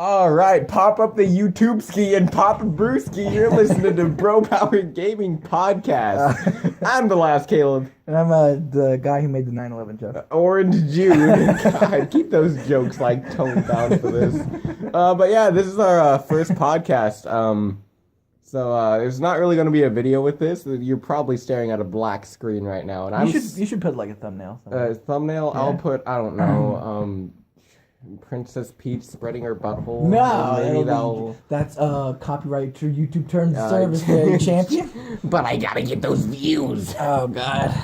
All right, pop up the YouTubeski and pop a brewski. You're listening to Bro Power Gaming Podcast. I'm the last Caleb. And I'm the guy who made the 9/11 joke. Orange June. God, keep those jokes like toned down for this. But yeah, this is our first podcast. So there's not really going to be a video with this. You're probably staring at a black screen right now, and you should put like a thumbnail. Thumbnail. Yeah. I'll put I don't know. Princess Peach spreading her butthole. No, that's copyright to YouTube terms of service there, champion. But I gotta get those views. Oh God.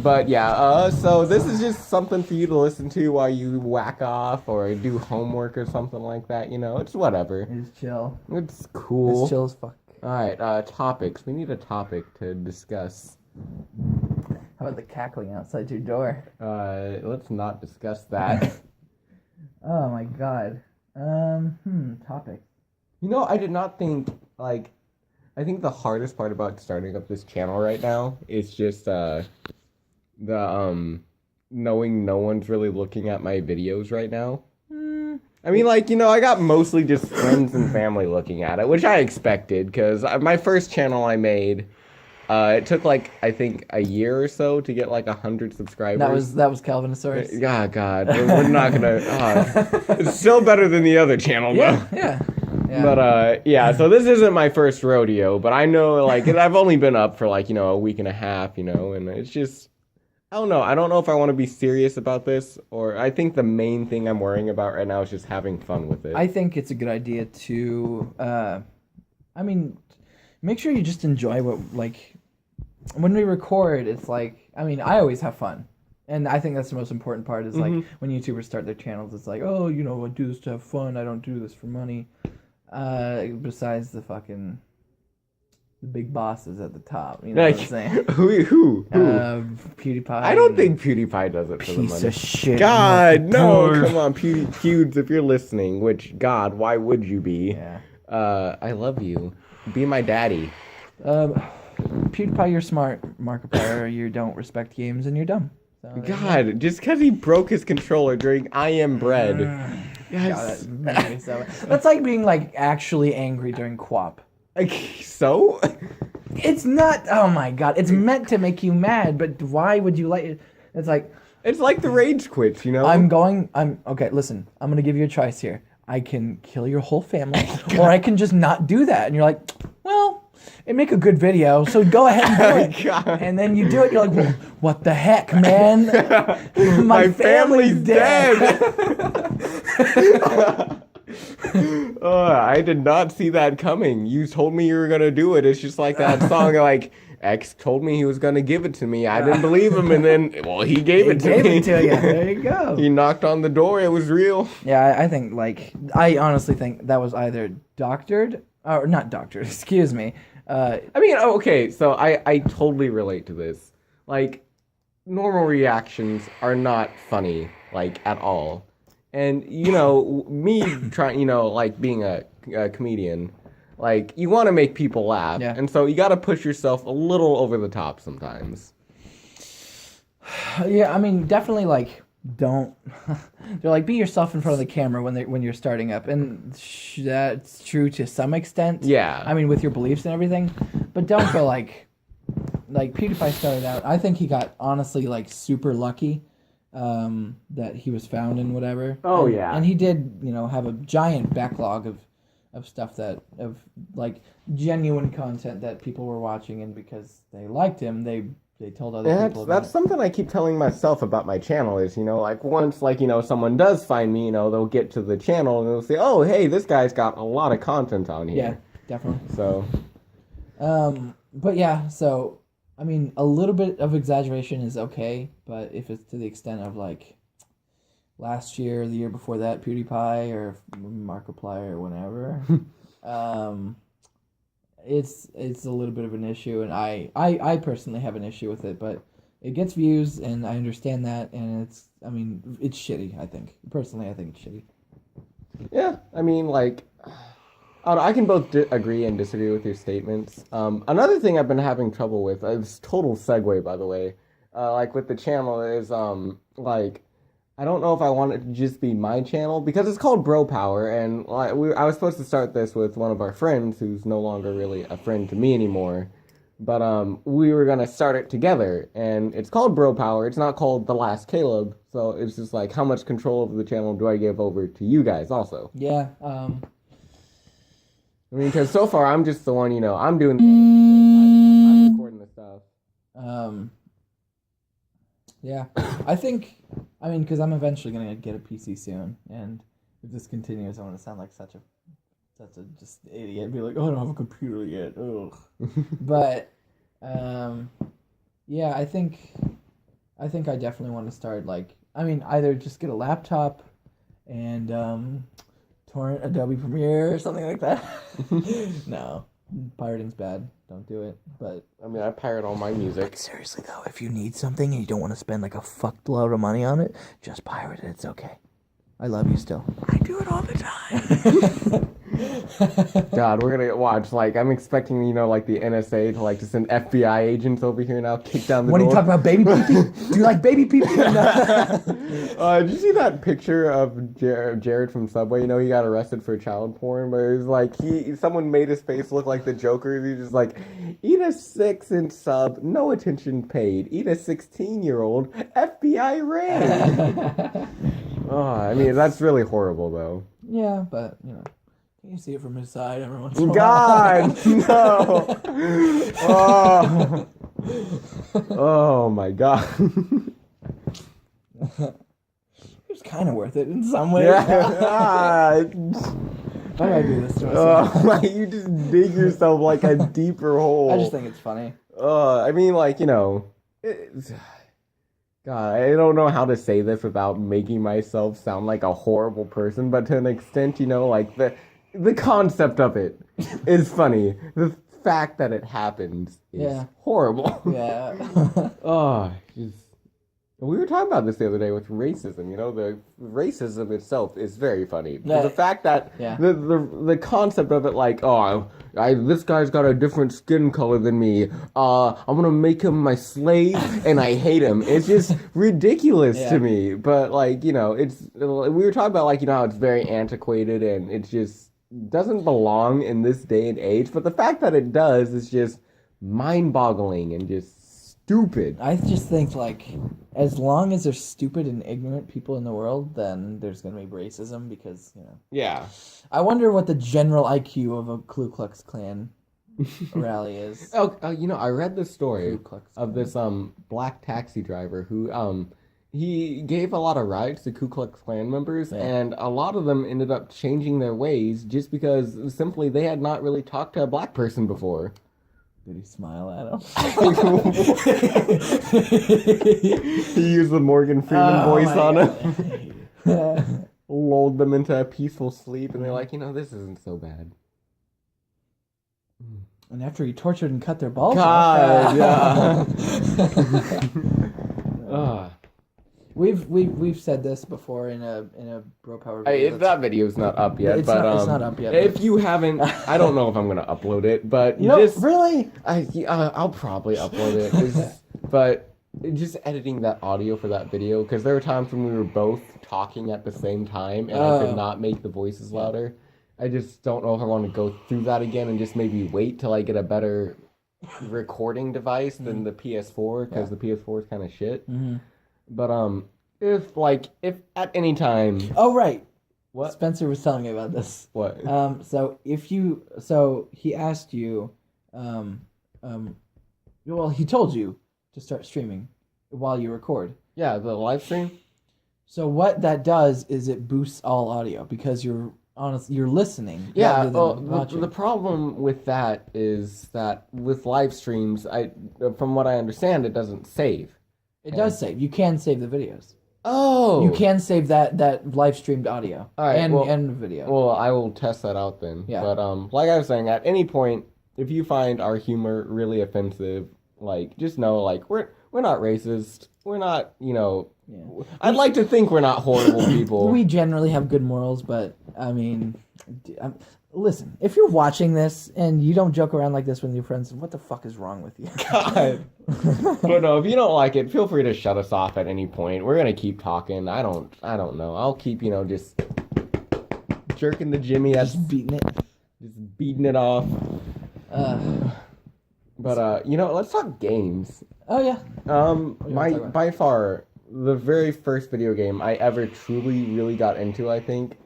But yeah. So this is just something for you to listen to while you whack off or do homework or something like that. You know, it's whatever. It's chill. It's cool. It's chill as fuck. All right. Topics. We need a topic to discuss. How about the cackling outside your door? Let's not discuss that. Oh my God. Topic. You know, I did not think, I think the hardest part about starting up this channel right now is just, knowing no one's really looking at my videos right now. I mean, I got mostly just friends and family looking at it, which I expected, because my first channel I made, it took I think a year or so to get 100 subscribers. That was Calvinosaurus. Yeah, God, we're not gonna. It's still better than the other channel, though. Yeah. But yeah. So this isn't my first rodeo, but I know I've only been up for a week and a half, and it's just I don't know. I don't know if I want to be serious about this, or I think the main thing I'm worrying about right now is just having fun with it. I think it's a good idea to, make sure you just enjoy what when we record, it's I always have fun. And I think that's the most important part is when YouTubers start their channels, it's I do this to have fun. I don't do this for money. Besides the big bosses at the top. You know what I'm saying? Who? PewDiePie. I don't think PewDiePie does it for the money. Piece of shit. God, no. Come on, Pewds, if you're listening, which, God, why would you be? Yeah. I love you. Be my daddy. PewDiePie, you're smart. Markiplier, you don't respect games and you're dumb. So, God, just because he broke his controller during I Am Bread. Yes. God, that's like being actually angry during QWOP. So? It's not. Oh my God! It's meant to make you mad, but why would you like it? It's it's like the rage quits, okay. Listen, I'm gonna give you a choice here. I can kill your whole family, or I can just not do that. And you're like, well. It'd make a good video, so go ahead and do it. And then you do it, you're like, well, what the heck, man? My family's dead. I did not see that coming. You told me you were going to do it. It's just like that song, X told me he was going to give it to me. I didn't believe him, and then, he gave it to me. He gave it to you. There you go. He knocked on the door. It was real. Yeah, I think, I honestly think that was either doctored, or not doctored, excuse me. Okay, so I totally relate to this. Normal reactions are not funny, at all. And, me trying, being a comedian, you want to make people laugh. Yeah. And so you got to push yourself a little over the top sometimes. Yeah, definitely, don't... They're be yourself in front of the camera when you're starting up. And that's true to some extent. Yeah. With your beliefs and everything. But don't go PewDiePie started out. I think he got, honestly, super lucky that he was found and whatever. Oh, yeah. And he did, have a giant backlog of stuff of genuine content that people were watching, and because they liked him, they told other people about that's it. something I keep telling myself about my channel is, once, someone does find me, they'll get to the channel and they'll say, oh, hey, this guy's got a lot of content on here. Yeah, definitely. So. But yeah, so, a little bit of exaggeration is okay, but if it's to the extent of, last year, the year before that, PewDiePie or Markiplier or whatever, it's a little bit of an issue, and I personally have an issue with it, but it gets views, and I understand that, and it's shitty, I think. Personally, I think it's shitty. Yeah, I can both agree and disagree with your statements. Another thing I've been having trouble with, it's total segue, by the way, with the channel is, I don't know if I want it to just be my channel because it's called Bro Power, and I was supposed to start this with one of our friends who's no longer really a friend to me anymore. But we were gonna start it together, and it's called Bro Power. It's not called The Last Caleb, so it's just like, how much control over the channel do I give over to you guys also? Yeah. I mean, because so far I'm just the one, I'm doing the I'm recording the stuff. Yeah, because I'm eventually gonna get a PC soon, and if this continues, I'm gonna sound like such a just idiot. I'd be like, oh, I don't have a computer yet. Ugh. But, yeah, I think I definitely want to start either just get a laptop and torrent Adobe Premiere or something like that. No, pirating's bad. Don't do it. But I mean, I pirate all my music. Seriously though, if you need something and you don't want to spend like a fuckload of money on it, just pirate it. It's okay. I love you still. I do it all the time. God, we're gonna watch. I'm expecting, the NSA to send FBI agents over here now, kick down the door. When you talk about baby pee-pee, do you like baby pee-pee? Did you see that picture of Jared from Subway? He got arrested for child porn, but it was someone made his face look like the Joker. He's just like, eat a 6-inch sub, no attention paid. Eat a 16-year-old, FBI raid. Oh, I mean, that's really horrible, though. Yeah, but, you see it from his side every once in a while. God, no! Oh my God. It was kind of worth it in some ways. Yeah. Why do I do this to myself? You just dig yourself a deeper hole. I just think it's funny. I mean, God, I don't know how to say this without making myself sound like a horrible person, but to an extent, the concept of it is funny. The fact that it happens is horrible. Yeah. We were talking about this the other day with racism. The racism itself is very funny. Yeah. The fact that the concept of it, this guy's got a different skin color than me. I'm gonna make him my slave, and I hate him. It's just ridiculous to me. But it's we were talking about how it's very antiquated and it's just doesn't belong in this day and age. But the fact that it does is just mind-boggling and just stupid. I just think as long as there's stupid and ignorant people in the world, then there's gonna be racism because Yeah. I wonder what the general IQ of a Ku Klux Klan rally is. I read the story of this black taxi driver who he gave a lot of rides to Ku Klux Klan members, and a lot of them ended up changing their ways just because simply they had not really talked to a black person before. Did he smile at him? He used the Morgan Freeman voice on him. Lulled them into a peaceful sleep, and they're like, this isn't so bad. And after he tortured and cut their balls God, off. Yeah. We've said this before in a Bro Power video. That video's not up yet, it's not up yet. If you haven't, I don't know if I'm gonna upload it, but really, I'll probably upload it. But just editing that audio for that video, because there were times when we were both talking at the same time, and I could not make the voices louder. I just don't know if I want to go through that again and just maybe wait till I get a better recording device than the PS4, because the PS4 is kind of shit. Mm-hmm. But if at any time. Oh right. What? Spencer was telling me about this. What? So he asked you, well, he told you to start streaming while you record. Yeah, the live stream. So what that does is it boosts all audio because you're listening. Yeah. The problem with that is that with live streams, from what I understand, it doesn't save. It does save. You can save the videos. Oh. You can save that live streamed audio. All right, and video. Well, I will test that out then. Yeah. But like I was saying, at any point, if you find our humor really offensive, just know we're not racist. We're not, Yeah. I'd I'd like to think we're not horrible people. We generally have good morals, but I mean, Listen, if you're watching this and you don't joke around like this with your friends, what the fuck is wrong with you? God. But no, if you don't like it, feel free to shut us off at any point. We're gonna keep talking. I don't know. I'll keep, just jerking the Jimmy. That's Just beating it. just beating it off. But let's talk games. Oh yeah. By far the very first video game I ever truly really got into, I think,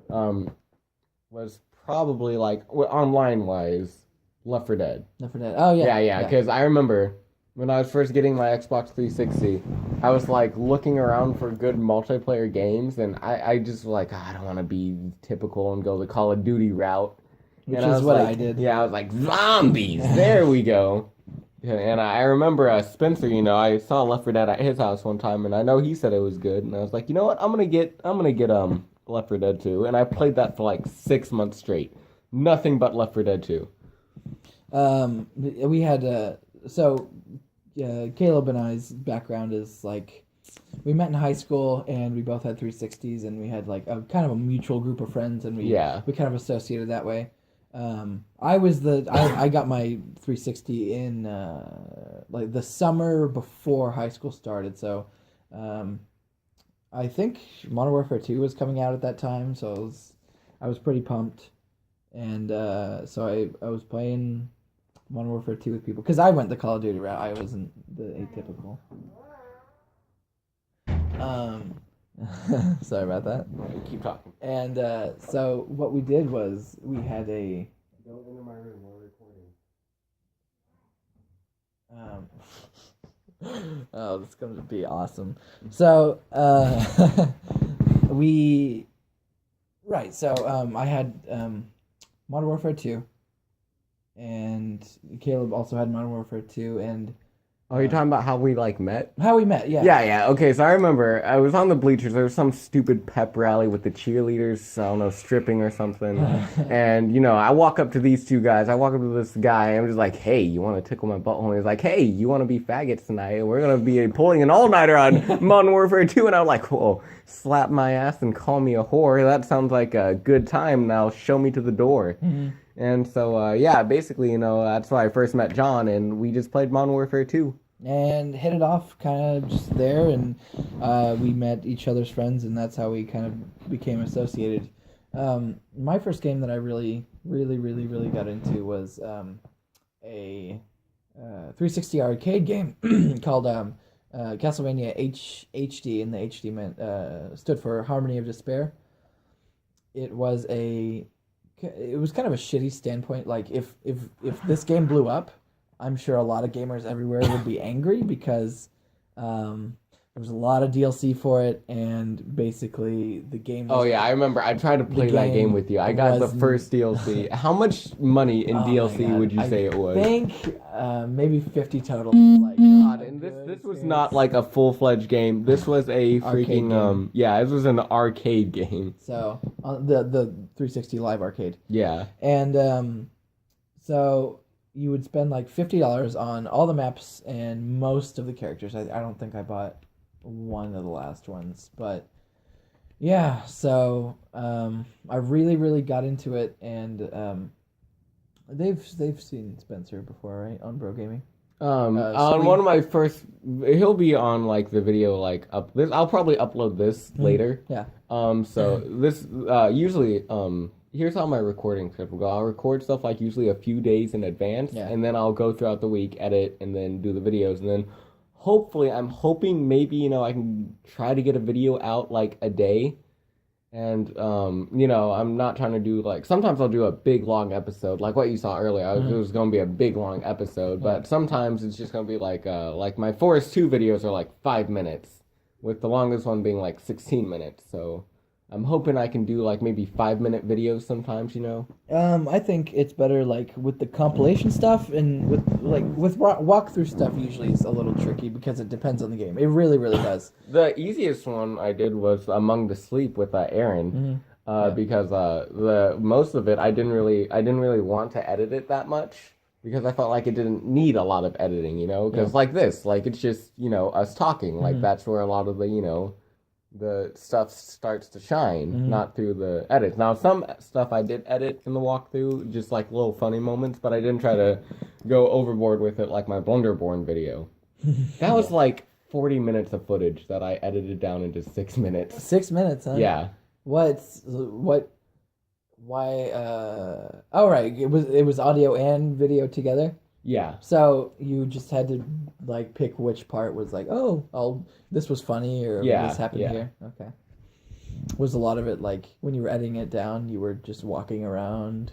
was probably like online wise, Left 4 Dead. Left 4 Dead. Oh yeah. Yeah. Because I remember when I was first getting my Xbox 360, I was like looking around for good multiplayer games, and I just was like, I don't want to be typical and go the Call of Duty route. Which is what I did. Yeah, I was like, zombies. There we go. And I remember Spencer. I saw Left 4 Dead at his house one time, and I know he said it was good, and I was like, you know what? I'm gonna get Left 4 Dead 2, and I played that for like 6 months straight. Nothing but Left 4 Dead 2. We had Caleb and I's background is like we met in high school and we both had 360s and we had like a kind of a mutual group of friends and we kind of associated that way. I got my 360 in like the summer before high school started, so I think Modern Warfare 2 was coming out at that time, so I was pretty pumped, and so I was playing Modern Warfare 2 with people because I went the Call of Duty route. I wasn't the atypical. Sorry about that. Keep talking. And so what we did was we had a. Don't enter my room while recording. Oh, this is going to be awesome. So, I had Modern Warfare 2, and Caleb also had Modern Warfare 2, and... Oh, you're talking about how we, met? How we met, yeah. Yeah. Okay, so I remember I was on the bleachers. There was some stupid pep rally with the cheerleaders, I don't know, stripping or something. And, I walk up to these two guys. I walk up to this guy, and I'm just like, hey, you want to tickle my butthole? And he's like, hey, you want to be faggots tonight? We're going to be pulling an all-nighter on Modern Warfare 2. And I'm like, whoa, slap my ass and call me a whore. That sounds like a good time. Now show me to the door. Mm-hmm. And so, basically, that's why I first met John, and we just played Modern Warfare 2. And hit it off kind of just there, and we met each other's friends, and that's how we kind of became associated. My first game that I really got into was a 360 arcade game called Castlevania HD, and the HD meant stood for Harmony of Despair. It was kind of a shitty standpoint. Like if this game blew up, I'm sure a lot of gamers everywhere would be angry because there was a lot of DLC for it, and basically the game... Oh, yeah, I remember. I tried to play that game with you. I got the first DLC. How much money in DLC would you say it was? I think maybe 50 total. God, and this was not like a full-fledged game. This was a freaking... this was an arcade game. So, the 360 Live Arcade. Yeah. And so... you would spend like $50 on all the maps and most of the characters. I don't think I bought one of the last ones, but yeah. So I really got into it, and they've seen Spencer before, right, on Bro Gaming. One of my first, he'll be on like the video up this. I'll probably upload this later. Yeah. So this usually here's how my recording schedule go. I'll record stuff usually a few days in advance, and then I'll go throughout the week, edit, and then do the videos, and then hopefully, I'm hoping maybe I can try to get a video out a day, and I'm not trying to do sometimes I'll do a big long episode like what you saw earlier. It was going to be a big long episode, but sometimes it's just going to be like my Forest 2 videos are 5 minutes, with the longest one being 16 minutes. So I'm hoping I can do maybe 5-minute videos sometimes, I think it's better with the compilation stuff, and with walkthrough stuff usually is a little tricky because it depends on the game. It really does. The easiest one I did was Among the Sleep with Aaron, because the most of it I didn't really want to edit it that much because I felt like it didn't need a lot of editing, because this it's just us talking, that's where a lot of the the stuff starts to shine, Mhm. not through the edits. Now, some stuff I did edit in the walkthrough, just like little funny moments, but I didn't try to go overboard with it like my Blunderborn video. That was like 40 minutes of footage that I edited down into 6 minutes. 6 minutes, huh? Yeah. Why, oh, right, it was audio and video together? Yeah. So you just had to, like, pick which part was like, this was funny, or Yeah, this happened yeah. here. Okay. Was a lot of it, like, when you were editing it down, you were just walking around?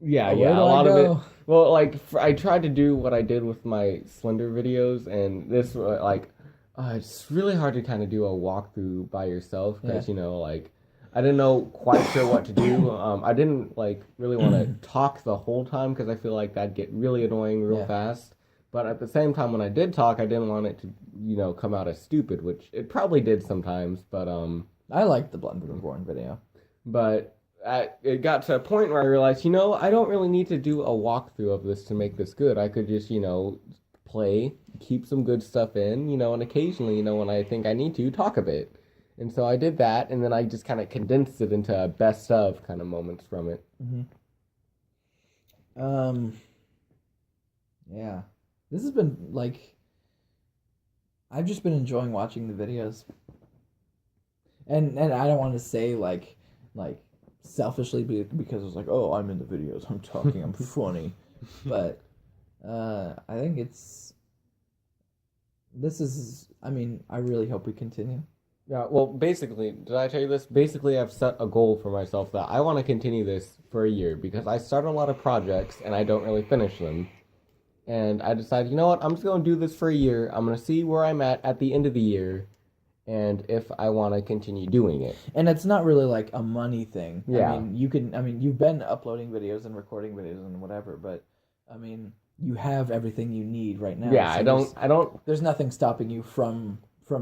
Yeah, Oh, where yeah, do a I lot of it. go? Well, like, I tried to do what I did with my Slender videos, and this, like, it's really hard to kind of do a walkthrough by yourself, because, Yeah. you know, like, I didn't know quite sure what to do. I didn't, like, really want to talk the whole time, because I feel like that'd get really annoying real Yeah. fast. But at the same time, when I did talk, I didn't want it to, you know, come out as stupid, which it probably did sometimes, but, I liked the Blunderborn video. But it got to a point where I realized, you know, I don't really need to do a walkthrough of this to make this good. I could just, you know, play, keep some good stuff in, you know, and occasionally, you know, when I think I need to, talk a bit. And so I did that, and then I just kind of condensed it into a best of kind of moments from it. Yeah. This has been, like, I've just been enjoying watching the videos. And I don't want to say, like selfishly, because it's like, oh, I'm in the videos, I'm talking, I'm funny. But I think I mean, I really hope we continue. Yeah, well, basically, did I tell you this? Basically, I've set a goal for myself that I want to continue this for a year, because I start a lot of projects and I don't really finish them. And I decided, you know what, I'm just going to do this for a year. I'm going to see where I'm at the end of the year, and if I want to continue doing it. And it's not really like a money thing. Yeah. I mean, you've been uploading videos and recording videos and whatever, but I mean, you have everything you need right now. Yeah, so I don't. There's nothing stopping you from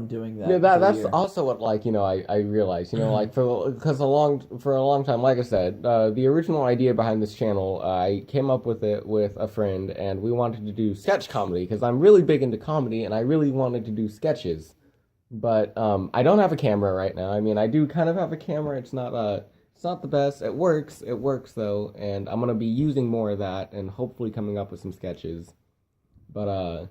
doing that. Yeah, for a that's year. also what, like, you know, I realized, you know, like, for a long time, like I said, the original idea behind this channel, I came up with it with a friend, and we wanted to do sketch comedy, because I'm really big into comedy, and I really wanted to do sketches. But I don't have a camera right now. I mean, I do kind of have a camera. It's not the best. It works though, and I'm gonna be using more of that and hopefully coming up with some sketches. But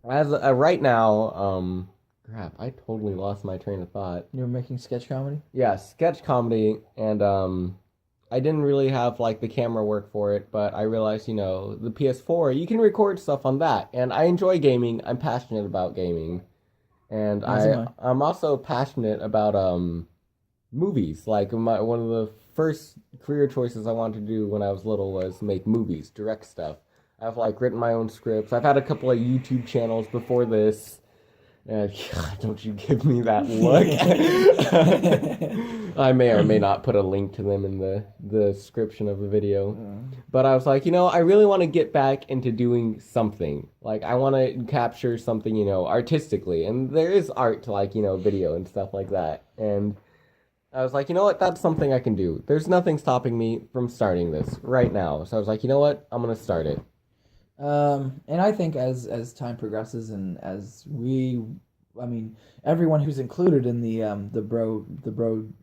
as right now, crap, I totally lost my train of thought. You were making sketch comedy? Yeah, sketch comedy, and I didn't really have, like, the camera work for it, but I realized, you know, the PS4, you can record stuff on that, and I enjoy gaming. I'm passionate about gaming. And I'm also passionate about movies. Like, one of the first career choices I wanted to do when I was little was make movies, direct stuff. I've, like, written my own scripts. I've had a couple of YouTube channels before this. And God, don't you give me that look. I may or may not put a link to them in the description of the video. But I was like, you know, I really want to get back into doing something. Like, I want to capture something, you know, artistically. And there is art to, like, you know, video and stuff like that. And I was like, you know what, that's something I can do. There's nothing stopping me from starting this right now. So I was like, you know what, I'm going to start it. And I think as time progresses, and as I mean, everyone who's included in the bro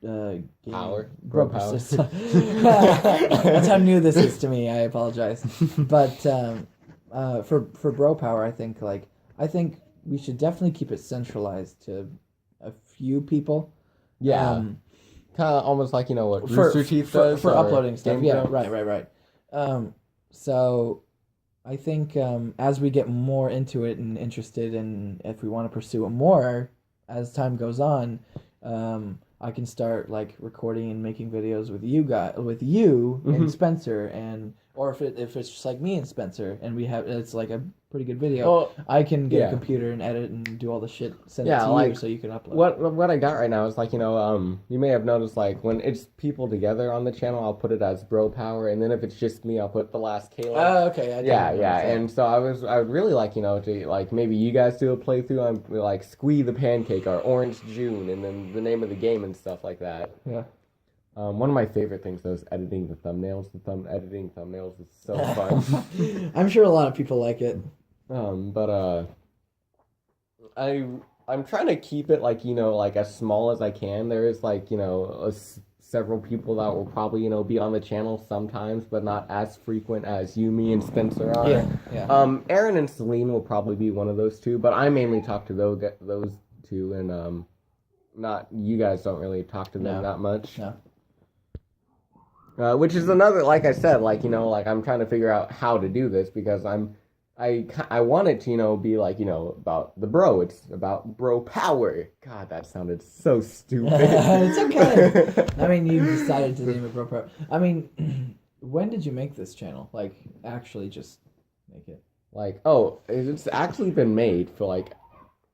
game, Power. bro power. That's how new this is to me. I apologize, but for bro power, I think we should definitely keep it centralized to a few people. Yeah. Kind of almost like, you know, what Rooster Teeth does for uploading stuff. Game Yeah, Jump. right. So I think as we get more into it and interested, and if we want to pursue it more as time goes on, I can start, like, recording and making videos with you and Spencer, or if it's just like me and Spencer, and it's like a pretty good video. Well, I can get yeah. a computer and edit and do all the shit, send it Yeah, to like, you so you can upload. What I got right now is, like, you know, you may have noticed, like, when it's people together on the channel, I'll put it as bro power, and then if it's just me, I'll put the last Caleb. Oh, okay. Yeah. And so I would really like, you know, to, like, maybe you guys do a playthrough on, like, Squee the Pancake or Orange June, and then the name of the game and stuff like that. Yeah. One of my favorite things, though, is editing the thumbnails. Editing thumbnails is so fun. I'm sure a lot of people like it. But I I'm trying to keep it like, like as small as I can. There is like, several people that will probably, be on the channel sometimes, but not as frequent as you, me, and Spencer are. Yeah. Aaron and Celine will probably be one of those two, but I mainly talk to those two, and not you guys don't really talk to them that much. No. Which is another, like I said, like, like I'm trying to figure out how to do this because I want it to, be like, about the bro. It's about bro power. God, that sounded so stupid. It's okay. I mean, you decided to name it Bro Power. I mean, when did you make this channel? Like, actually just make it? Like, oh, it's actually been made for like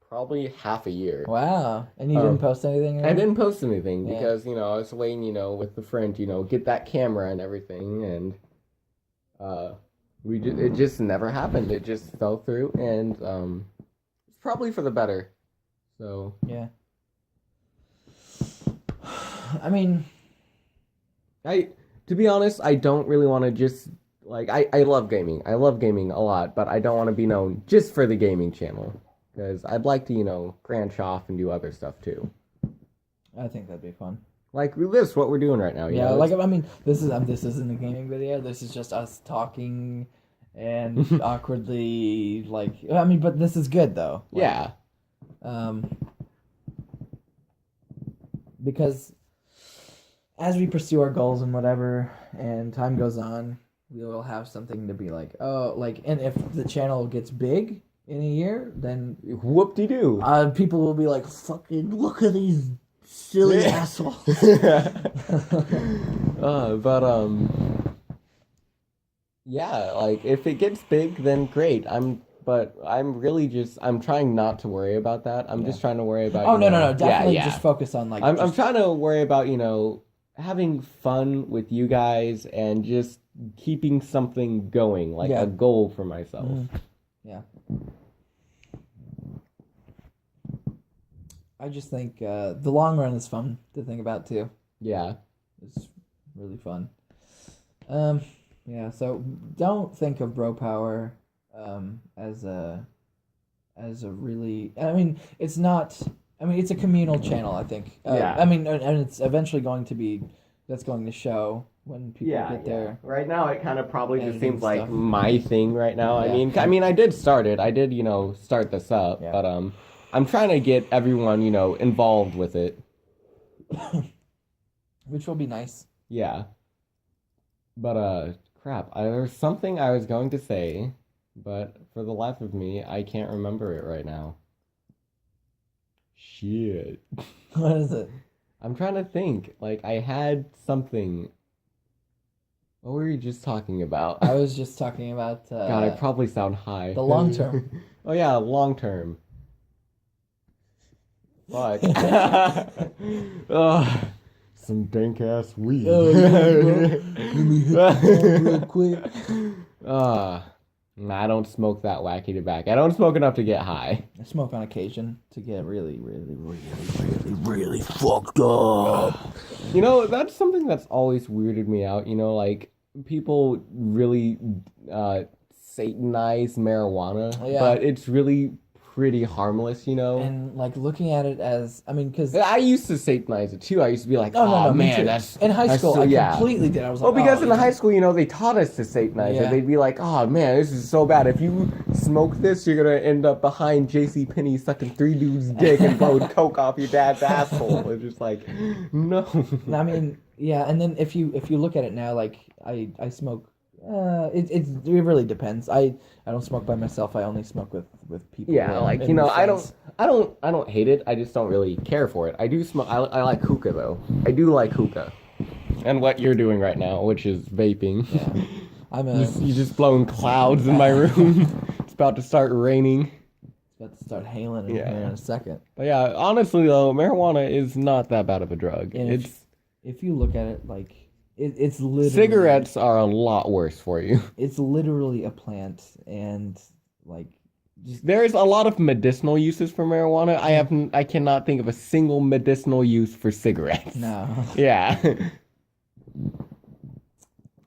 probably half a year. Wow. And you didn't post anything? I didn't post anything because, I was waiting, with the friend, get that camera and everything, and it just never happened. It just fell through, and it's probably for the better. So yeah. I mean, to be honest, I don't really want to just like I love gaming. I love gaming a lot, but I don't want to be known just for the gaming channel because I'd like to branch off and do other stuff too. I think that'd be fun. Like this, what we're doing right now. Yeah, like I mean, this isn't a gaming video. This is just us talking and awkwardly, like. I mean, but this is good though. Like, yeah. Because as we pursue our goals and whatever, and time goes on, we will have something to be like, oh, like, and if the channel gets big in a year, then whoop-de-doo. People will be like, fucking look at these silly assholes. Yeah, like if it gets big, then great. I'm trying not to worry about that. I'm just trying to worry about. Oh no, definitely just focus on like. I'm trying to worry about having fun with you guys and just keeping something going, like a goal for myself. Yeah. I just think the long run is fun to think about too. Yeah. It's really fun. Yeah, so don't think of bro power as a really, I mean, it's not, I mean, it's a communal channel, I think. I mean, and it's eventually going to show when people get there. Right now, it kind of probably just seems like my thing right now. I mean, I did start it. I did, start this up, but I'm trying to get everyone, involved with it. Which will be nice. Yeah. But, crap. There's something I was going to say, but for the life of me, I can't remember it right now. Shit. What is it? I'm trying to think. Like, I had something. What were you just talking about? I was just talking about... God, I probably sound high. The long term. Oh, yeah, long term. Fuck. Some dank ass weed. Let me hit that real quick. I don't smoke that wacky tobacco. I don't smoke enough to get high. I smoke on occasion to get really fucked up. That's something that's always weirded me out. Like people really satanize marijuana, but it's really pretty harmless, And like looking at it as, I mean, because I used to satanize it too. I used to be like, no, man, that's in high school. I completely did. I was like, because in high school, they taught us to satanize it. They'd be like, oh man, this is so bad. If you smoke this, you're gonna end up behind JCPenney sucking 3 dudes' dick and blowing coke off your dad's asshole. It's just like, no. I mean, yeah. And then if you look at it now, like I smoke. It really depends. I don't smoke by myself. I only smoke with people. Yeah, like I don't hate it. I just don't really care for it. I do smoke. I like hookah though. I do like hookah, and what you're doing right now, which is vaping. Yeah, you just blowing clouds in my room. It's about to start raining. It's about to start hailing in here in a second. But yeah, honestly though, marijuana is not that bad of a drug. And if you look at it like. It's literally... Cigarettes are a lot worse for you. It's literally a plant, and like... There's a lot of medicinal uses for marijuana. I cannot think of a single medicinal use for cigarettes. No. Yeah.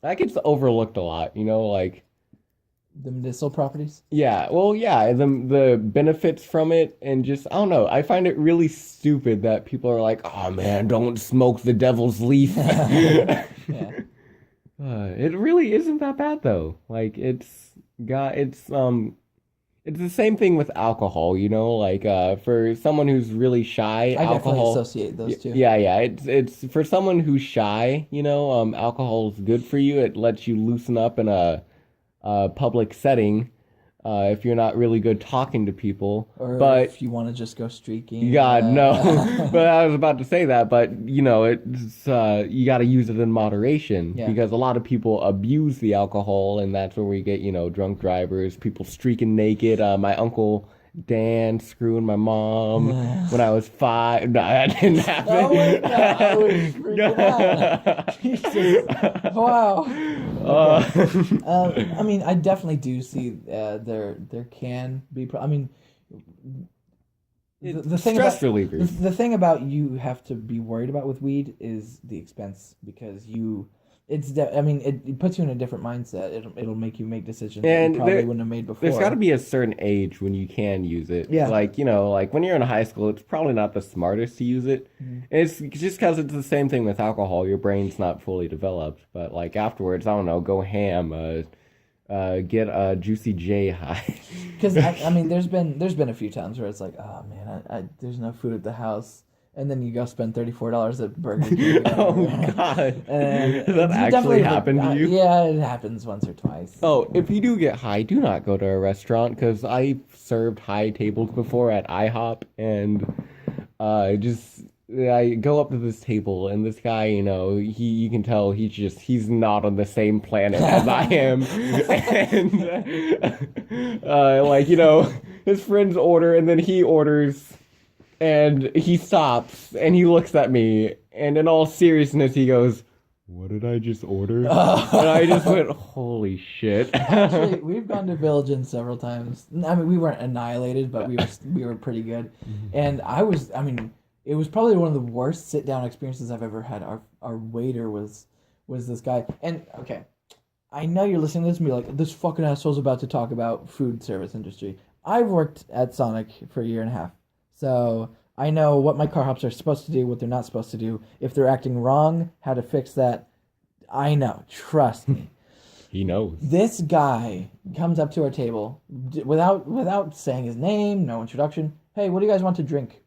That gets overlooked a lot, like... the medicinal properties. Yeah, well, yeah, the benefits from it, and just I don't know. I find it really stupid that people are like, "Oh man, don't smoke the devil's leaf." Yeah. It really isn't that bad though. Like it's the same thing with alcohol, you know, like for someone who's really shy, I definitely alcohol. associate those two. Yeah, yeah. It's for someone who's shy, you know, alcohol is good for you. It lets you loosen up in a public setting, if you're not really good talking to people. Or But if you want to just go streaking. God, no. But I was about to say that, but you know, it's you got to use it in moderation Yeah. because a lot of people abuse the alcohol, and that's where we get, you know, drunk drivers, people streaking naked. My uncle Dan screwing my mom when I was 5. No, that didn't happen. Oh my God, I was freaking out. Jesus. Wow. I mean, I definitely do see there can be. I mean, the thing stress about relievers. the thing about you have to be worried about with weed is the expense because I mean, it puts you in a different mindset. It'll make you make decisions that And you probably there- wouldn't have made before. There's got to be a certain age when you can use it. Yeah. Like, you know, like when you're in high school, it's probably not the smartest to use it. Mhm. It's just because it's the same thing with alcohol. Your brain's not fully developed. But, like, afterwards, I don't know, go ham, get a Juicy J high. Because I mean, there's been a few times where it's like, oh man, I there's no food at the house, and then you go spend $34 at Burger King. Oh, God. And Does that you actually definitely- happen to you? Yeah, it happens once or twice. Oh, if you do get high, do not go to a restaurant because I served high tables before at IHOP, and I go up to this table, and this guy, you know, you can tell he's not on the same planet as I am, and like, you know, his friends order, and then he orders, and he stops, and he looks at me, and in all seriousness, he goes, "What did I just order?" And I just went, "Holy shit!" Actually, we've gone to Village Inn several times. I mean, we weren't annihilated, but we were pretty good. And I mean, it was probably one of the worst sit down experiences I've ever had. Our waiter was this guy. And okay, I know you're listening to this and be like, this fucking asshole's about to talk about food service industry. I've worked at Sonic for a year and a half, so I know what my car hops are supposed to do, what they're not supposed to do. If they're acting wrong, how to fix that. I know. Trust me. He knows. This guy comes up to our table without saying his name, no introduction. Hey, what do you guys want to drink?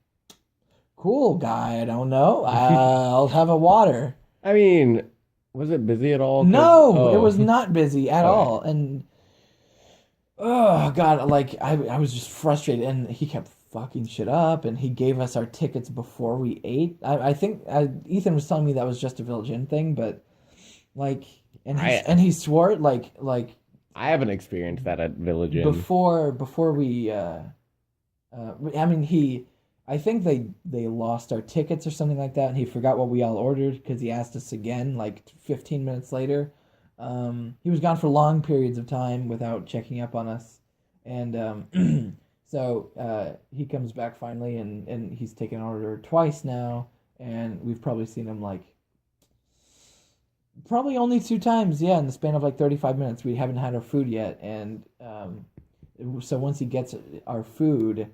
Cool guy, I don't know. I'll have a water. I mean, was it busy at all? No, Oh. it was not busy at Okay. all. And oh God, like I was just frustrated, and he kept fucking shit up, and he gave us our tickets before we ate. I think Ethan was telling me that was just a Village Inn thing, but like, and he swore it like I haven't experienced that at Village Inn. before we I mean I think they lost our tickets or something like that, and he forgot what we all ordered because he asked us again like 15 minutes later. He was gone for long periods of time without checking up on us, and so he comes back finally, and he's taken our order twice now, and we've probably seen him like probably only 2 times, yeah, in the span of like 35 minutes. We haven't had our food yet, and so once he gets our food,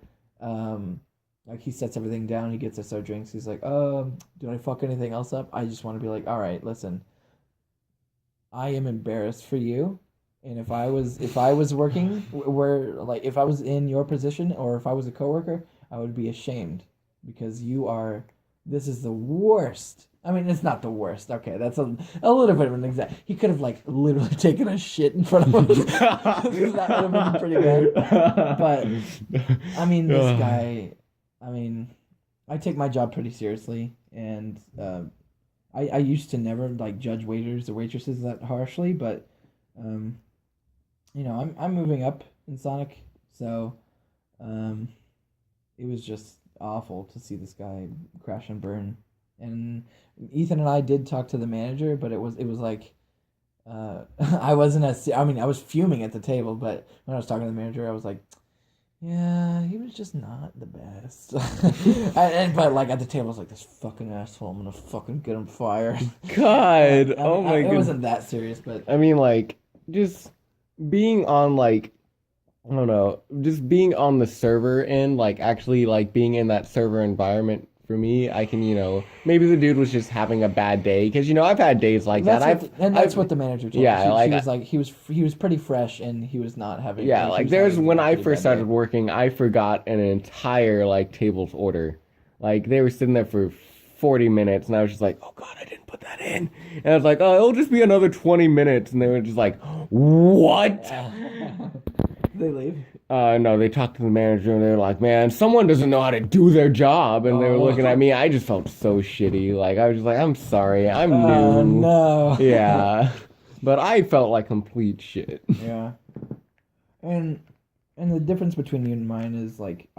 like he sets everything down, he gets us our drinks. He's like, do I fuck anything else up? I just want to be like, all right, listen, I am embarrassed for you, and if I was working where, like, if I was in your position or if I was a coworker, I would be ashamed because this is the worst. I mean, it's not the worst. Okay, that's a little bit of an example. He could have like literally taken a shit in front of us. That would have been pretty bad. But I mean, this guy. I mean, I take my job pretty seriously, and I used to never like judge waiters or waitresses that harshly, but you know, I'm moving up in Sonic, so it was just awful to see this guy crash and burn. And Ethan and I did talk to the manager, but it was like I wasn't I mean, I was fuming at the table, but when I was talking to the manager, I was like, yeah, he was just not the best. But like at the table, I was like, this fucking asshole, I'm gonna fucking get him fired. God, It goodness. wasn't that serious, but I mean, like, just being on like I don't know, just being on the server end, like actually like being in that server environment for me, I can, maybe the dude was just having a bad day because I've had days like that. That's what the manager told yeah, me. like She was like he was pretty fresh and he was not having yeah, he like was there's having when a I pretty first bad started day. working, I forgot an entire like table's order. Like they were sitting there for 40 minutes and I was just like, "Oh God, I didn't put that in." And I was like, "Oh, it'll just be another 20 minutes." And they were just like, "What?" They leave. No, they talked to the manager and they were like, "Man, someone doesn't know how to do their job." And they were looking at me. I just felt so shitty. Like I was just like, "I'm sorry, I'm Oh new." no. Yeah. But I felt like complete shit. Yeah. And and the difference between you and mine is like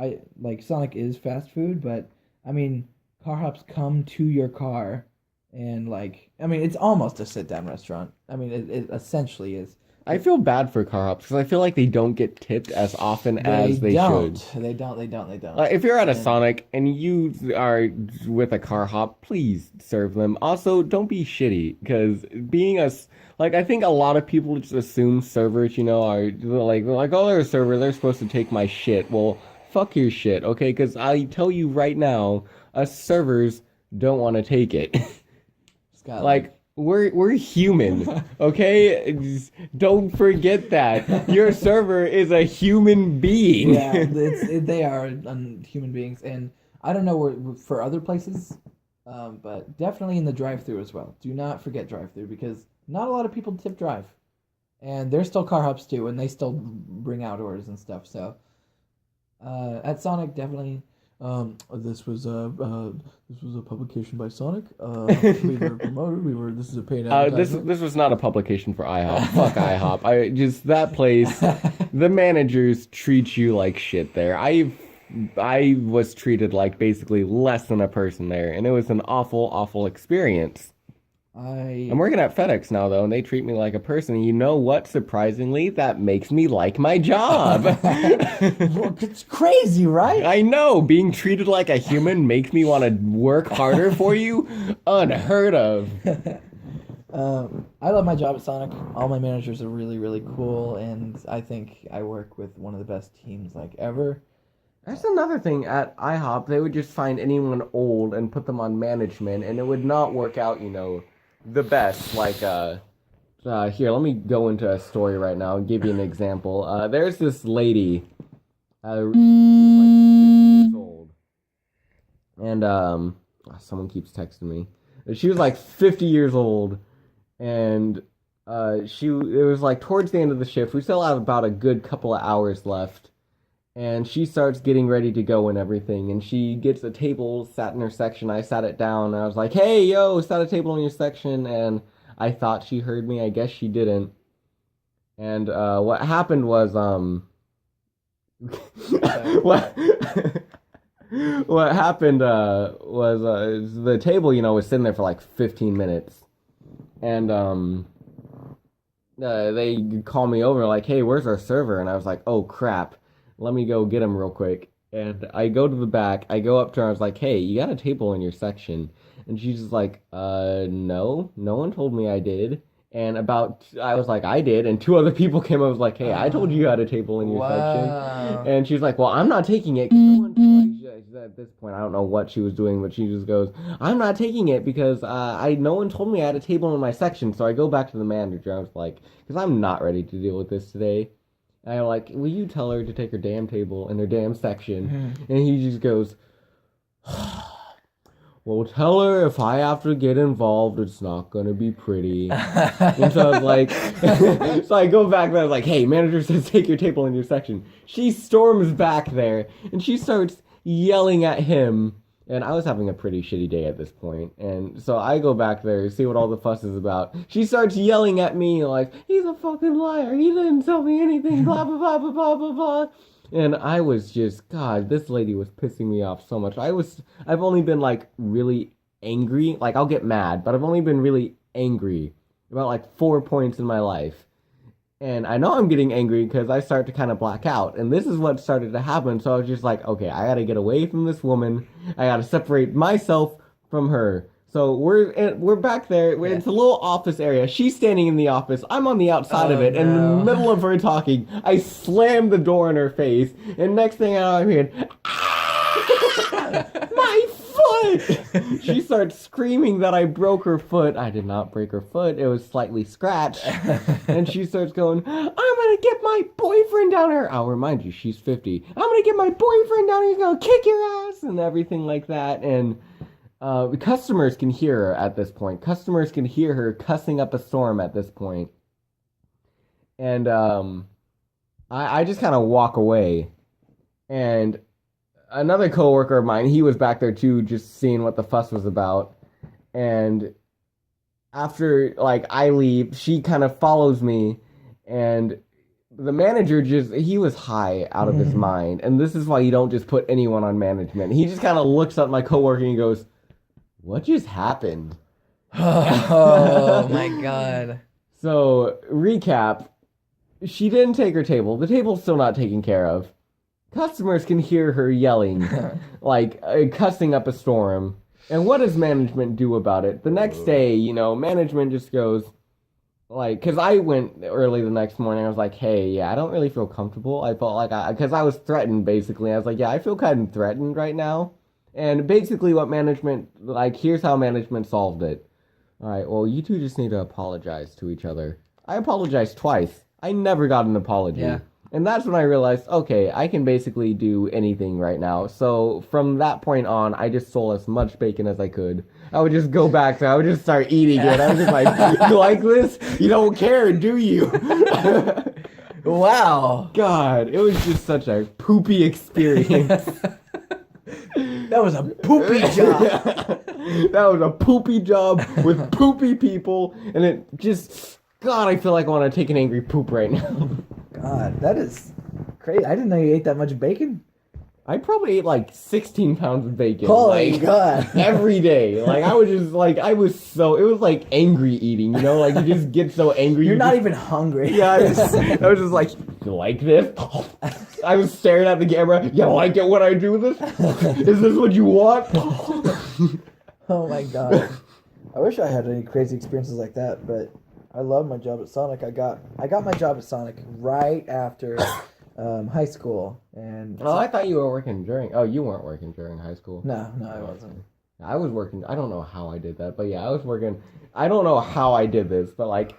Sonic is fast food, but I mean car hops come to your car and it's almost a sit down restaurant. I mean it essentially is. I feel bad for car hops because I feel like they don't get tipped as often as they should. They don't. If you're at a And Sonic and you are with a car hop, please serve them. Also, don't be shitty because I think a lot of people just assume servers, are like oh, they're a server, they're supposed to take my shit. Well, fuck your shit, okay? Because I tell you right now, us servers don't want to take it. Scott, Like we're human, okay? Just don't forget that your server is a human being. yeah, they are human beings, and I don't know where for other places, but definitely in the drive-through as well. Do not forget drive-through because not a lot of people tip drive, and there's still car hops too, and they still bring out orders and stuff. So, at Sonic, definitely. This was a publication by Sonic. We were promoted. This is a paid advertisement. This was not a publication for IHOP. Fuck IHOP. I just that place. The managers treat you like shit there. I was treated like basically less than a person there, and it was an awful, awful experience. I'm working at FedEx now though, and they treat me like a person. And you know what? Surprisingly, that makes me like my job. It's crazy, right? I know. Being treated like a human makes me want to work harder for you. Unheard of. I love my job at Sonic. All my managers are really, really cool, and I think I work with one of the best teams ever. That's another thing at IHOP. They would just find anyone old and put them on management, and it would not work out, the best. Here, let me go into a story right now and give you an example. There's this lady, she was like 50 years old, and someone keeps texting me. She was like 50 years old, and it was like towards the end of the shift. We still have about a good couple of hours left. And she starts getting ready to go and everything. And she gets a table sat in her section. I sat it down. And I was like, "Hey, yo, set a table in your section." And I thought she heard me. I guess she didn't. And what happened was, what happened was the table, was sitting there for like 15 minutes. And they call me over like, "Hey, where's our server?" And I was like, "Oh, crap. Let me go get him real quick." And I go to the back. I go up to her. I was like, "Hey, you got a table in your section?" And she's just like, no one told me I did." And I was like, "I did." And two other people came up and was like, "Hey, I told you had a table in your section." And she's like, "Well, I'm not taking it." 'Cause no one, at this point, I don't know what she was doing, but she just goes, "I'm not taking it because no one told me I had a table in my section." So I go back to the manager. I was like, because I'm not ready to deal with this today. And I'm like, "Will you tell her to take her damn table in her damn section?" And he just goes, "Well, tell her if I have to get involved, it's not going to be pretty." And so I was like, so I go back there, I was like, "Hey, manager says take your table in your section." She storms back there, and she starts yelling at him. And I was having a pretty shitty day at this point. And so I go back there, see what all the fuss is about. She starts yelling at me like, "He's a fucking liar. He didn't tell me anything, blah, blah, blah, blah, blah, blah, blah." And I was just, God, this lady was pissing me off so much. I've only been like really angry. Like I'll get mad, but I've only been really angry about like 4 points in my life. And I know I'm getting angry because I start to kind of black out. And this is what started to happen. So I was just like, okay, I got to get away from this woman. I got to separate myself from her. So we're back there. It's a little office area. She's standing in the office. I'm on the outside of it. In the middle of her talking, I slam the door in her face. And next thing I know, I'm hearing, my foot! She starts screaming that I broke her foot. I did not break her foot. It was slightly scratched. And she starts going, I'm gonna get my boyfriend down here. I'll remind you, she's 50. I'm gonna get my boyfriend down here. He's gonna kick your ass and everything like that. And customers can hear her at this point. Customers can hear her cussing up a storm at this point. And I just kind of walk away. And another coworker of mine, he was back there too, just seeing what the fuss was about. And after, like, I leave, she kind of follows me. And the manager he was high out of his mind. And this is why you don't just put anyone on management. He just kind of looks at my coworker and he goes, what just happened? Oh my God. So, recap. She didn't take her table. The table's still not taken care of. Customers can hear her yelling, like, cussing up a storm. And what does management do about it? The next day, management just goes, like, because I went early the next morning. I was like, hey, I don't really feel comfortable. I felt like because I was threatened, basically. I was like, I feel kind of threatened right now. And basically what management, here's how management solved it. All right, well, you two just need to apologize to each other. I apologized twice. I never got an apology. Yeah. And that's when I realized, okay, I can basically do anything right now. So from that point on, I just stole as much bacon as I could. I would just go back there. I would just start eating it. I was just like, you like this? You don't care, do you? Wow. God, it was just such a poopy experience. That was a poopy job. That was a poopy job with poopy people. And it just, God, I feel like I want to take an angry poop right now. God, that is crazy. I didn't know you ate that much bacon. I probably ate like 16 pounds of bacon. Holy God. Every day. Like, I was just like, it was like angry eating, you just get so angry. You're not even hungry. Yeah, I was just like, you like this? I was staring at the camera. You like it when I do this? Is this what you want? Oh my God. I wish I had any crazy experiences like that, but I love my job at Sonic. I got my job at Sonic right after high school. And I thought you were working during. Oh, you weren't working during high school. No, I wasn't. I was working. I don't know how I did that, but yeah, I was working. I don't know how I did this, but like,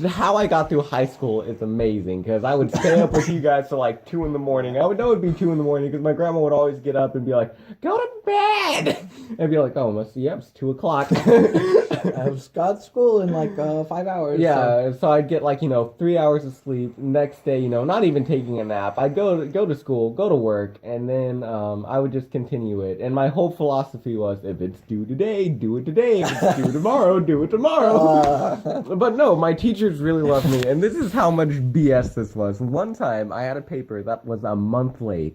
how I got through high school is amazing because I would stay up with you guys till like 2 in the morning. I would know it'd be 2 in the morning because my grandma would always get up and be like, "Go to bed," and I'd be like, "Oh, it's 2 o'clock." I was got school in like 5 hours. Yeah, so I'd get like 3 hours of sleep. Next day, not even taking a nap. I'd go to school, go to work, and then I would just continue it. And my whole philosophy was, if it's due today, do it today. If it's due tomorrow, do it tomorrow. But no, my teachers really loved me, and this is how much BS this was. One time, I had a paper that was a month late.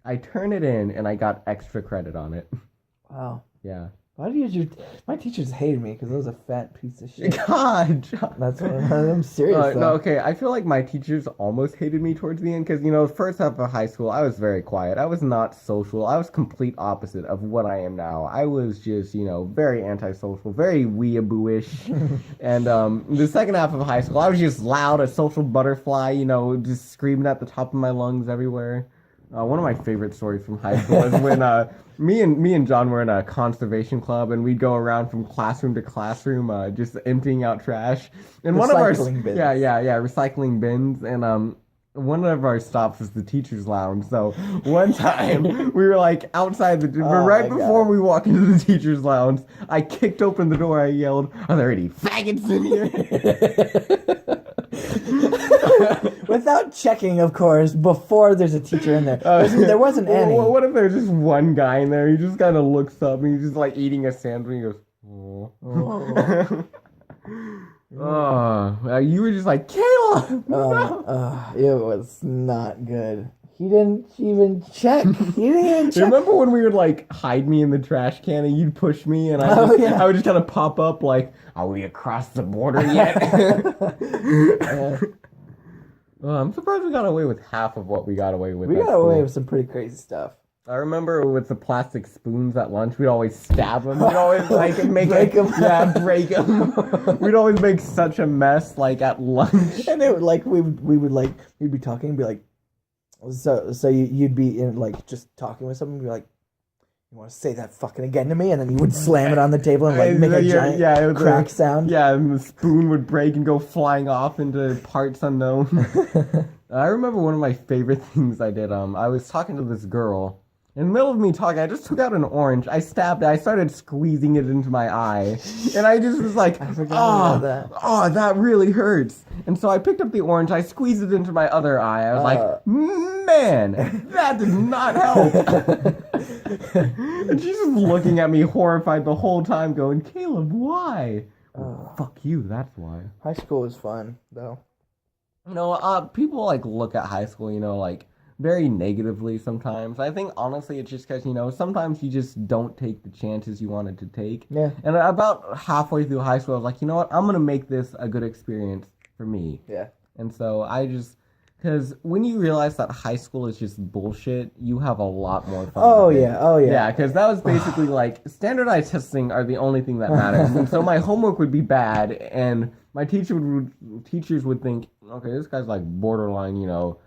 I turned it in, and I got extra credit on it. Wow. Yeah. Why do my teachers hated me because I was a fat piece of shit. God, that's what I'm serious. No, okay. I feel like my teachers almost hated me towards the end because first half of high school I was very quiet. I was not social. I was complete opposite of what I am now. I was just very antisocial, very weeaboo-ish. And the second half of high school I was just loud, a social butterfly. Just screaming at the top of my lungs everywhere. One of my favorite stories from high school is when me and John were in a conservation club, and we'd go around from classroom to classroom, just emptying out trash. And one of our bins. recycling bins. And one of our stops was the teacher's lounge. So one time we were like outside before we walked into the teacher's lounge, I kicked open the door. I yelled, "Are there any faggots in here?" Without checking, of course, before there's a teacher in there. There wasn't any. What if there's just one guy in there? He just kind of looks up and he's just like eating a sandwich and he goes, "Oh." You were just like, "Kayla!" It was not good. He didn't even check. Remember when we would like hide me in the trash can and you'd push me and I would just kind of pop up like, "Are we across the border yet?" I'm surprised we got away with half of what we got away with. We got away with some pretty crazy stuff. I remember with the plastic spoons at lunch, we'd always stab them. We'd always like break them. Yeah, break them. We'd always make such a mess like at lunch. And it would like we'd be talking and be like, so you'd be in like just talking with someone and be like, you want to say that fucking again to me? And then you would slam it on the table and like make a giant crack sound. Yeah, and the spoon would break and go flying off into parts unknown. I remember one of my favorite things I did. I was talking to this girl. In the middle of me talking, I just took out an orange. I stabbed it. I started squeezing it into my eye. And I just was like, that really hurts. And so I picked up the orange. I squeezed it into my other eye. I was like, man, that did not help. And she's just looking at me horrified the whole time going, Caleb, why? Fuck you, that's why. High school was fun, though. You know, people like look at high school, you know, like very negatively sometimes. I think honestly it's just because, you know, sometimes you just don't take the chances you wanted to take. Yeah. And about halfway through high school I was like, you know what, I'm gonna make this a good experience for me. Yeah. And so I just, because when you realize that high school is just bullshit, you have a lot more fun. Oh yeah. Yeah, because that was basically like standardized testing are the only thing that matters. And so my homework would be bad, and my teachers would think, okay, this guy's like borderline, you know,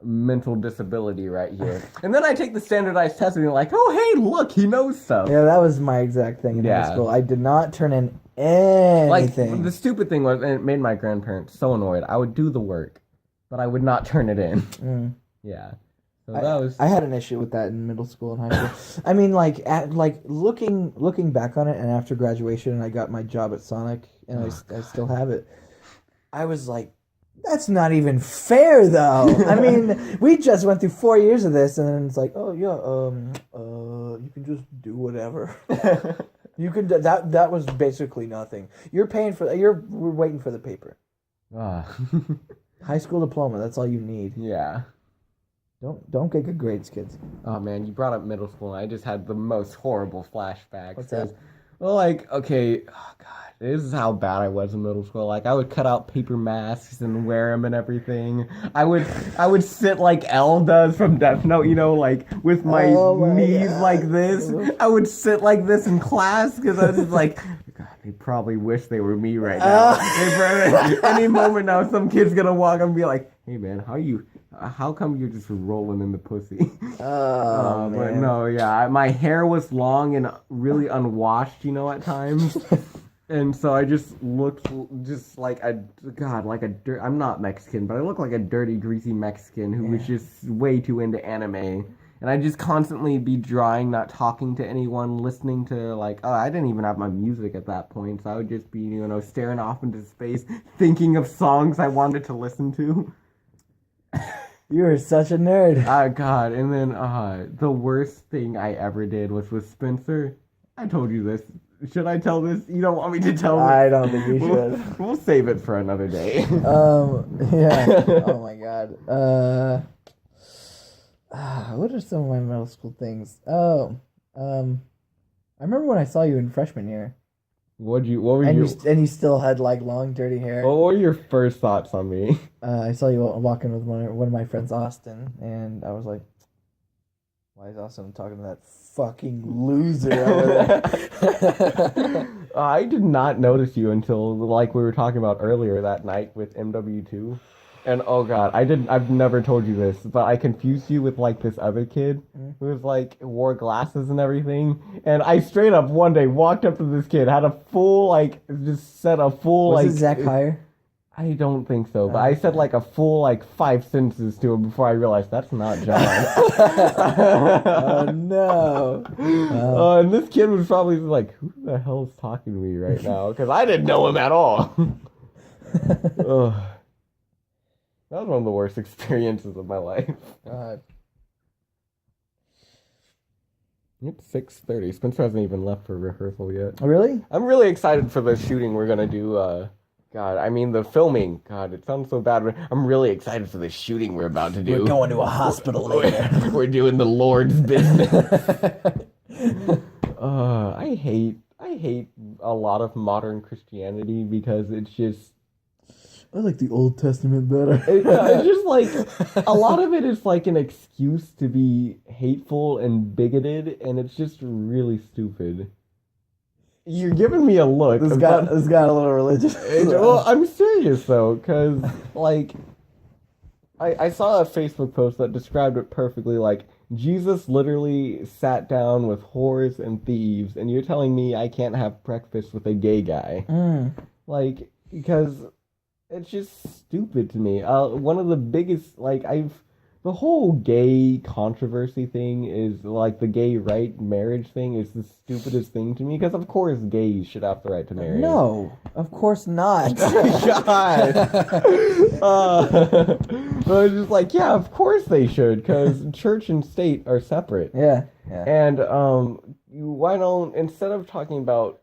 mental disability right here. And then I take the standardized test and you're like, oh hey, look, he knows stuff. Yeah, that was my exact thing in high school. I did not turn in anything. Like the stupid thing was, and it made my grandparents so annoyed. I would do the work, but I would not turn it in. Yeah. So that was. I had an issue with that in middle school and high school. I mean, like looking back on it, and after graduation, and I got my job at Sonic, and I still have it. I was like, that's not even fair, though. I mean, we just went through 4 years of this, and then it's like, oh yeah, you can just do whatever. You can that was basically nothing. You're paying for we're waiting for the paper. High school diploma, that's all you need. Yeah. Don't get good grades, kids. Oh man, you brought up middle school and I just had the most horrible flashbacks. What's that? Well, like, okay, oh god, this is how bad I was in middle school. Like, I would cut out paper masks and wear them and everything. I would sit like Elle does from Death Note, you know, like with my knees like this. I would sit like this in class because I was just like, God, they probably wish they were me right now. Any moment now, some kid's gonna walk up and be like, hey man, how come you're just rolling in the pussy? Oh, but no, yeah, my hair was long and really unwashed, you know, at times. And so I just looked just like I'm not Mexican, but I look like a dirty, greasy Mexican who was just way too into anime. And I'd just constantly be drawing, not talking to anyone, listening to, like, I didn't even have my music at that point, so I would just be, you know, staring off into space, thinking of songs I wanted to listen to. You are such a nerd. Oh, God. And then the worst thing I ever did was with Spencer. I told you this. Should I tell this? You don't want me to tell this? I don't think you should. We'll save it for another day. Yeah. Oh, my God. What are some of my middle school things? I remember when I saw you in freshman year. What were you? And you still had like long, dirty hair. What were your first thoughts on me? I saw you walking with one of my friends, Austin, and I was like, "Why is Austin talking to that fucking loser over there?" I did not notice you until like we were talking about earlier that night with MW2. And oh god, I've never told you this, but I confused you with like this other kid who was like wore glasses and everything. And I straight up one day walked up to this kid, had a full like just said a full was like it Zach Heyer? I don't think so, but I said like a full like 5 sentences to him before I realized that's not John. Oh no. And this kid was probably like, who the hell is talking to me right now? Because I didn't know him at all. That was one of the worst experiences of my life. It's 6:30. Spencer hasn't even left for rehearsal yet. Oh, really? I'm really excited for the shooting we're gonna do. The filming. God, it sounds so bad. I'm really excited for the shooting we're about to do. We're going to a hospital later. We're doing the Lord's business. I hate a lot of modern Christianity because it's just. I like the Old Testament better. It's just like a lot of it is like an excuse to be hateful and bigoted, and it's just really stupid. You're giving me a look. This got a little religious. Well, I'm serious though, because like I saw a Facebook post that described it perfectly. Like, Jesus literally sat down with whores and thieves, and you're telling me I can't have breakfast with a gay guy? Like, because it's just stupid to me. One of the biggest, like, the whole gay controversy thing is, like, the gay right marriage thing is the stupidest thing to me, because of course gays should have the right to marry. No, of course not. God. But it's just like, yeah, of course they should, because church and state are separate. Yeah. And why don't, instead of talking about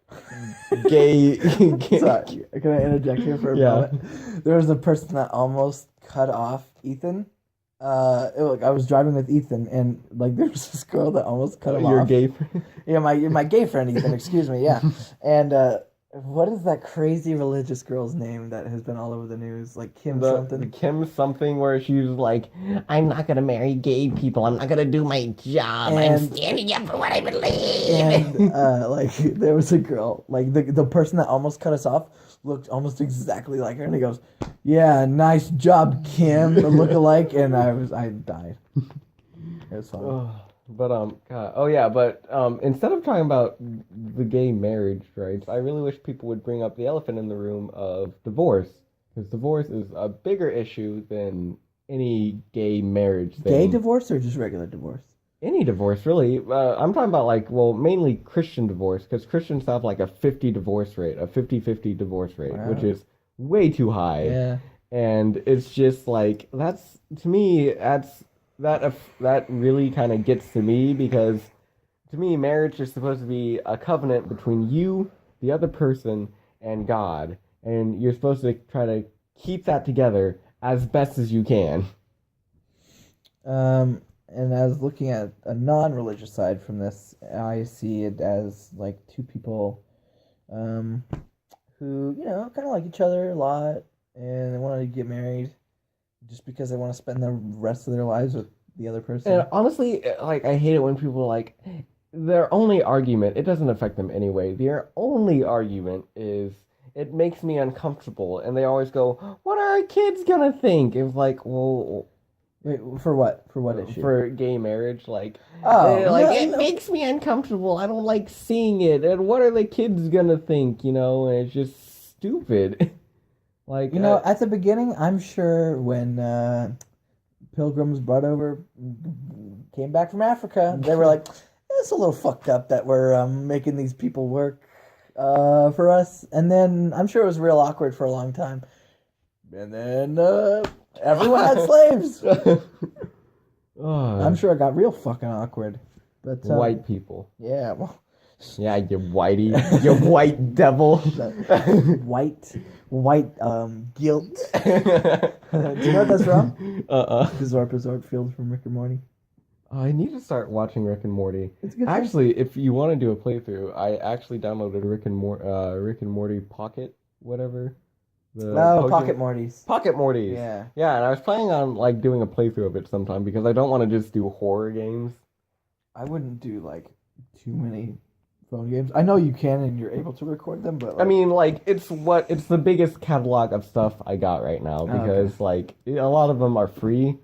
gay... Sorry, can I interject here for a moment? There was a person that almost cut off Ethan. I was driving with Ethan, and like there was this girl that almost cut him off. Your gay friend? Yeah, my gay friend Ethan. Excuse me. Yeah, and what is that crazy religious girl's name that has been all over the news? Like Kim something. Kim something, where she was like, "I'm not gonna marry gay people. I'm not gonna do my job. And, I'm standing up for what I believe." And like there was a girl, like the person that almost cut us off looked almost exactly like her, and he goes, "Yeah, nice job, Kim," a look-alike, and I died. It was fun. But God. Oh yeah, but instead of talking about the gay marriage rights, I really wish people would bring up the elephant in the room of divorce, because divorce is a bigger issue than any gay marriage thing. Gay divorce or just regular divorce? Any divorce, really. I'm talking about, like, well, mainly Christian divorce, because Christians have like a 50 divorce rate, a 50-50 divorce rate, wow, which is way too high. Yeah. And it's just like, that's, to me, that really kind of gets to me, because to me, marriage is supposed to be a covenant between you, the other person, and God. And you're supposed to try to keep that together as best as you can. And I was looking at a non-religious side from this. I see it as like two people who, you know, kind of like each other a lot, and they want to get married just because they want to spend the rest of their lives with the other person. And honestly, like, I hate it when people are like, their only argument, it doesn't affect them anyway, their only argument is, it makes me uncomfortable, and they always go, what are our kids gonna think? It's like, well... Wait, for what? For what issue? For gay marriage, like, it makes me uncomfortable. I don't like seeing it. And what are the kids gonna think? You know, and it's just stupid. Like, you know, at the beginning, I'm sure when pilgrims came back from Africa, they were like, "It's a little fucked up that we're making these people work for us." And then I'm sure it was real awkward for a long time. And then everyone had slaves. I'm sure it got real fucking awkward. But white people. Yeah, well. Yeah, you whitey. You white devil. White guilt. Do you know what that's from? Bizarre Field from Rick and Morty. I need to start watching Rick and Morty. It's a good actually, if you want to do a playthrough, I actually downloaded Rick and Morty Pocket, whatever. Pocket Mortys. Pocket Mortys. Yeah. Yeah, and I was planning on, like, doing a playthrough of it sometime, because I don't want to just do horror games. I wouldn't do, like, too many phone games. I know you can and you're able to record them, but... Like... I mean, like, it's the biggest catalog of stuff I got right now, because, like, a lot of them are free,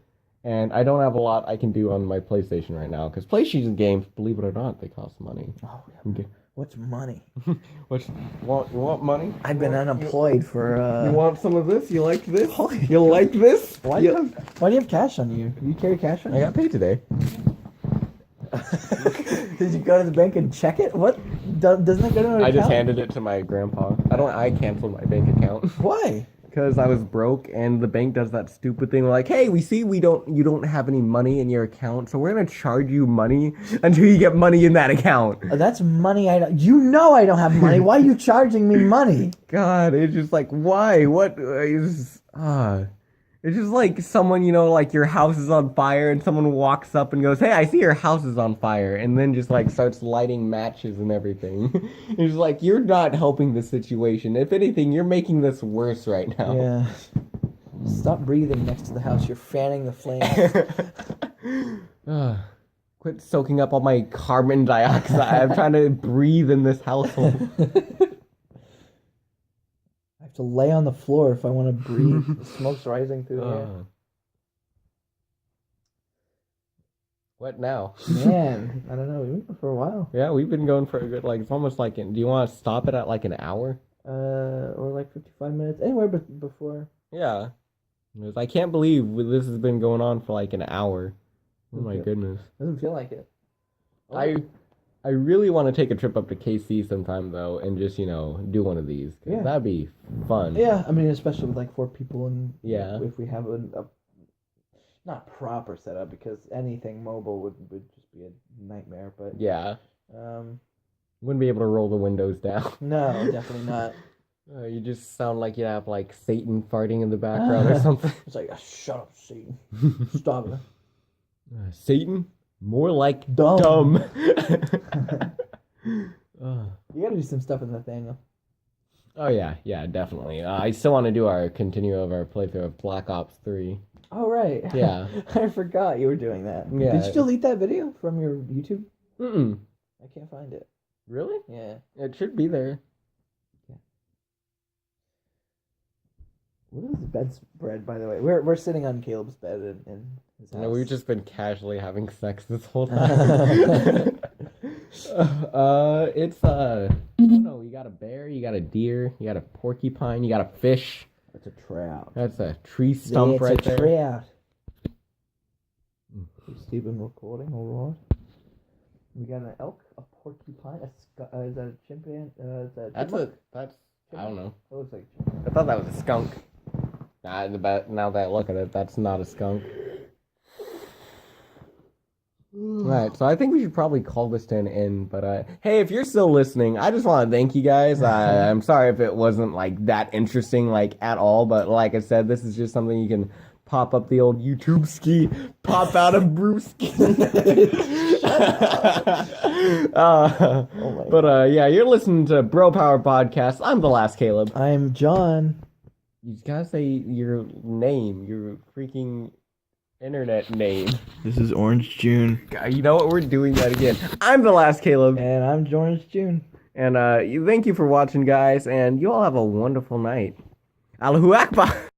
and I don't have a lot I can do on my PlayStation right now, because PlayStation games, believe it or not, they cost money. Oh, yeah. What's money? You want money? I've been unemployed for... You want some of this? You like this? You like this? Why do you have cash on you? Do you carry cash on you? I got paid today. Did you go to the bank and check it? What? Doesn't it go to an account? I just handed it to my grandpa. I canceled my bank account. Why? Because I was broke, and the bank does that stupid thing like, hey, we see you don't have any money in your account, so we're going to charge you money until you get money in that account. That's money I don't... You know I don't have money. Why are you charging me money? God, it's just like, why? What is... It's just like someone, like your house is on fire and someone walks up and goes, "Hey, I see your house is on fire," and then just like starts lighting matches and everything. It's just like, you're not helping the situation. If anything, you're making this worse right now. Yeah. Stop breathing next to the house. You're fanning the flames. Quit soaking up all my carbon dioxide. I'm trying to breathe in this household. I have to lay on the floor if I want to breathe. The smoke's rising through the air. What now? Man, I don't know. We've been going for a while. Yeah, we've been going for a good, it's almost like, do you want to stop it at like an hour? Or like 55 minutes. Anywhere but before. Yeah. Because I can't believe this has been going on for like an hour. Oh my goodness. Doesn't feel like it. I really want to take a trip up to KC sometime though, and just do one of these. Yeah. That'd be fun. Yeah, I mean, especially with like 4 people, and yeah, if we have a not proper setup, because anything mobile would just be a nightmare. But yeah, wouldn't be able to roll the windows down. No, definitely not. You just sound like you have like Satan farting in the background or something. It's like, shut up, Satan. Stop it. Satan? More like dumb. dumb. You gotta do some stuff with Nathaniel. Oh yeah, definitely. I still want to do our continue of our playthrough of Black Ops 3. Oh right. Yeah. I forgot you were doing that. Yeah. Did you delete that video from your YouTube? Mm-mm. I can't find it. Really? Yeah. It should be there. What is this bedspread, by the way? We're sitting on Caleb's bed in his house. No, we've just been casually having sex this whole time. It's I don't know, you got a bear, you got a deer, you got a porcupine, you got a fish. That's a trout. That's a tree stump right there. Trout. Stephen recording, alright. We got an elk, a porcupine, is that a chimpanzee? That's I don't know. It looks like I thought that was a skunk. Now that I look at it, that's not a skunk. Alright, so I think we should probably call this to an end, but hey, if you're still listening, I just want to thank you guys. I'm sorry if it wasn't like that interesting at all, but like I said, this is just something you can pop up the old YouTubeski, pop out a brewski. But yeah, you're listening to Bro Power Podcast. I'm the last Caleb. I'm John. You gotta say your name, your freaking internet name. This is Orange June. God, you know what? We're doing that again. I'm the last Caleb. And I'm Orange June. And thank you for watching, guys, and you all have a wonderful night. Allahu Akbar.